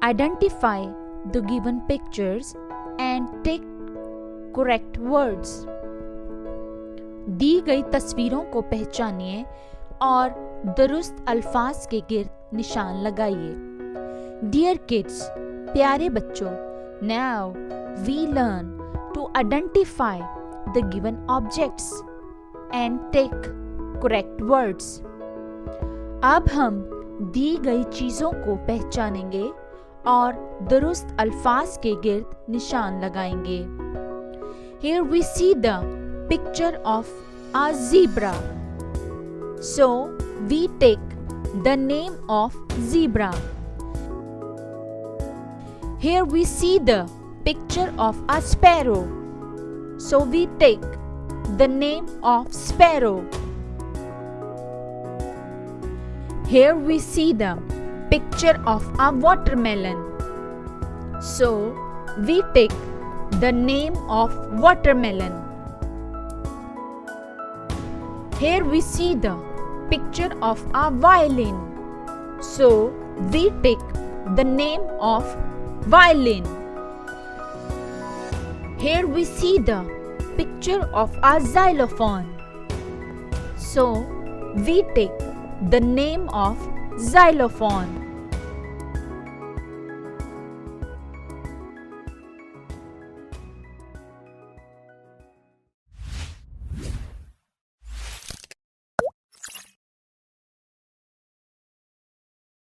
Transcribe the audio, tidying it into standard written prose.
Identify the given pictures and take correct words. दी गई तस्वीरों को पहचानिए और दुरुस्त अल्फाज के गिर्द निशान लगाइए. Dear kids, प्यारे बच्चों, now we learn to identify the given objects and take correct words. अब हम दी गई चीज़ों को पहचानेंगे और दुरुस्त अल्फाज के गिर्द निशान लगाएंगे. Here we see the picture of a zebra. So we take the name of zebra. Here we see the picture of a sparrow. So we take the name of sparrow. Here we see the picture of a watermelon. So we take the name of watermelon. Here we see the picture of a violin. So we take the name of violin. Here we see the picture of a xylophone. So we take the name of xylophone.